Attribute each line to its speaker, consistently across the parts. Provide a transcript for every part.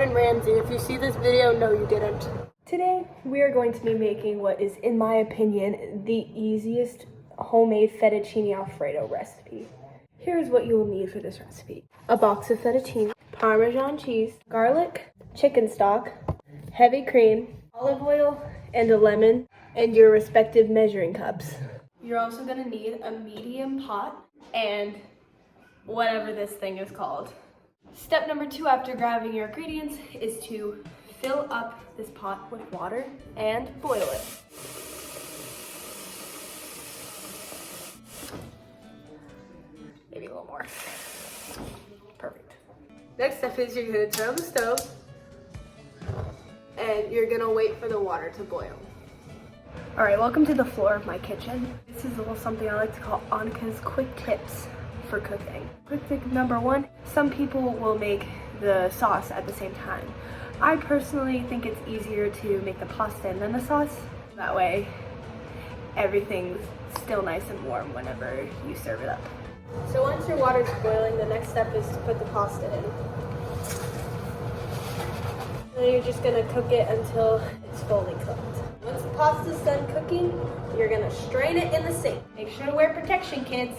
Speaker 1: Gordon Ramsay. If you see this video, no you didn't. Today, we are going to be making what is, in my opinion, the easiest homemade fettuccine alfredo recipe. Here's what you will need for this recipe. A box of fettuccine, Parmesan cheese, garlic, chicken stock, heavy cream, olive oil, and a lemon, and your respective measuring cups. You're also gonna need a medium pot and whatever this thing is called. Step number 2 after grabbing your ingredients is to fill up this pot with water and boil it. Maybe a little more. Perfect. Next step is you're gonna turn on the stove and you're gonna wait for the water to boil. All right, welcome to the floor of my kitchen. This is a little something I like to call Annika's quick tips for cooking. Quick tip number 1, some people will make the sauce at the same time. I personally think it's easier to make the pasta and then the sauce. That way, everything's still nice and warm whenever you serve it up. So once your water's boiling, the next step is to put the pasta in. Then you're just gonna cook it until it's fully cooked. Once the pasta's done cooking, you're gonna strain it in the sink. Make sure to wear protection, kids.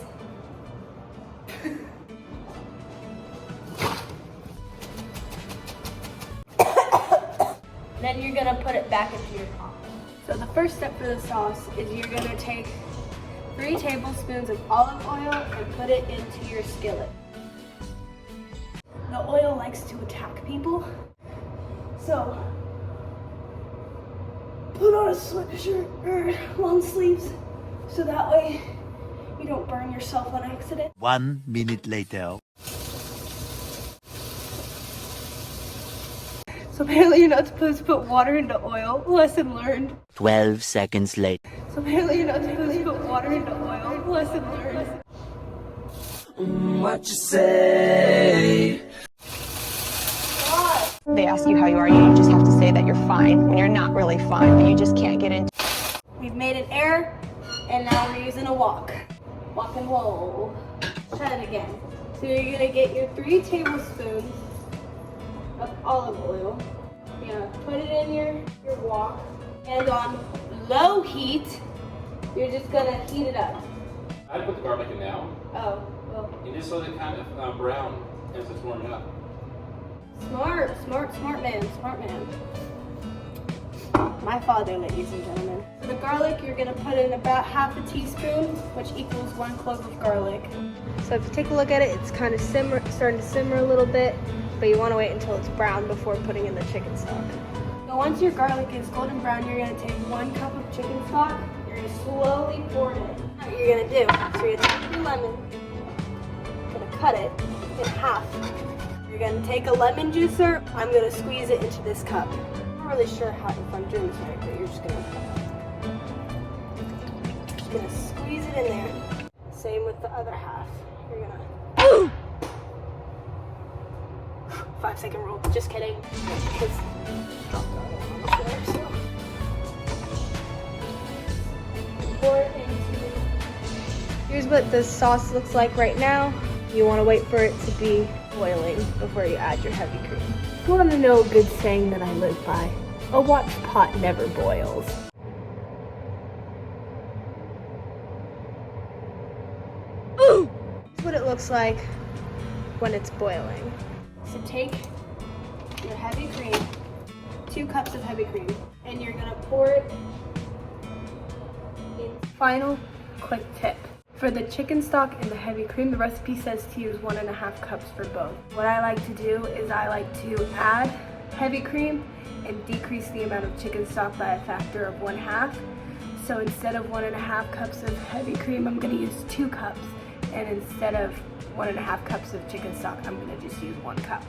Speaker 1: Then you're gonna put it back into your pot. So the first step for the sauce is you're gonna take 3 tablespoons of olive oil and put it into your skillet. The oil likes to attack people, so put on a sweatshirt or long sleeves so that way you don't burn yourself on accident.
Speaker 2: 1 minute later.
Speaker 1: So apparently you're not supposed to put water into oil. Lesson learned.
Speaker 2: 12 seconds later.
Speaker 1: So apparently you're not supposed to put water into oil. Lesson learned.
Speaker 3: What you say?
Speaker 4: They ask you how you are, you just have to say that you're fine when you're not really fine, but you just can't get into.
Speaker 1: We've made an error, and now we're using a wok. Walk and roll. Try it again. So you're gonna get your 3 tablespoons of olive oil. You're gonna put it in your wok, and on low heat, you're just gonna heat it up.
Speaker 5: I'd put the garlic in now.
Speaker 1: Oh, well.
Speaker 5: And just let it kind of brown as it's warming up.
Speaker 1: Smart man. My father, ladies and gentlemen. For the garlic, you're gonna put in about half a teaspoon, which equals 1 clove of garlic. So if you take a look at it, it's kind of starting to simmer a little bit, but you wanna wait until it's brown before putting in the chicken stock. So once your garlic is golden brown, you're gonna take 1 cup of chicken stock, you're gonna slowly pour it in. What you're gonna do, so you're gonna take your lemon, you're gonna cut it in half. You're gonna take a lemon juicer, I'm gonna squeeze it into this cup. I'm not really sure if I'm doing this right, but you're just gonna squeeze it in there. Same with the other half. You're gonna 5-second rule, just kidding. Pour it into. Here's what the sauce looks like right now. You wanna wait for it to be boiling before you add your heavy cream. You want to know a good saying that I live by? A watched pot never boils. Ooh! That's what it looks like when it's boiling. So take your heavy cream, 2 cups of heavy cream, and you're gonna pour it in. Final quick tip. For the chicken stock and the heavy cream, the recipe says to use 1.5 cups for both. What I like to do is I like to add heavy cream and decrease the amount of chicken stock by a factor of 1/2. So instead of 1.5 cups of heavy cream, I'm gonna use 2 cups. And instead of 1.5 cups of chicken stock, I'm gonna just use 1 cup.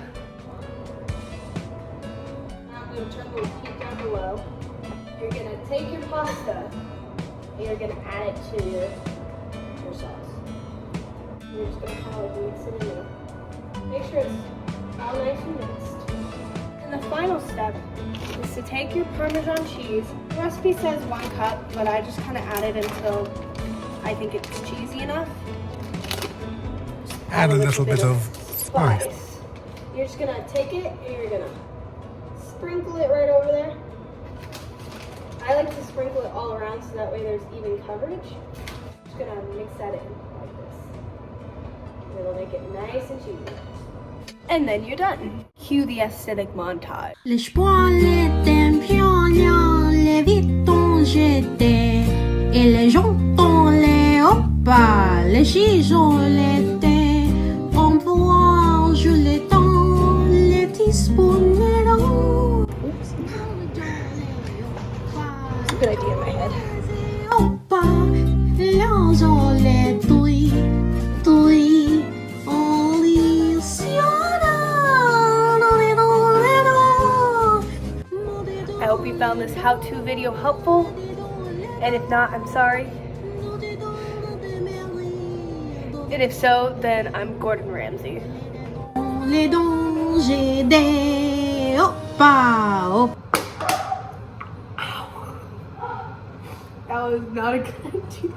Speaker 1: I'm gonna turn the heat down to low. You're gonna take your pasta and you're gonna add it to your sauce. You're just gonna kind of mix it in there. Make sure it's all nice and mixed. And the final step is to take your Parmesan cheese. The recipe says 1 cup, but I just kind of add it until I think it's cheesy enough.
Speaker 6: Add a little bit of spice.
Speaker 1: You're just gonna take it and you're gonna sprinkle it right over there. I like to sprinkle it all around so that way there's even coverage. Just gonna mix that in like this. It'll make it nice and cheesy. And then you're done. Cue the aesthetic montage.
Speaker 6: Les poils étaient pignons, les vitons j'étais, et les jantons les oppas, les chichons l'étaient, on voit je les temps, les teaspoons les longs.
Speaker 1: That's a good idea in my head.
Speaker 6: Oppas, l'angeau les tuy, tuy, on les
Speaker 1: I hope you found this how-to video helpful. And if not, I'm sorry. And if so, then I'm Gordon Ramsay.
Speaker 6: les dangers des oppas.
Speaker 1: That was not a good idea.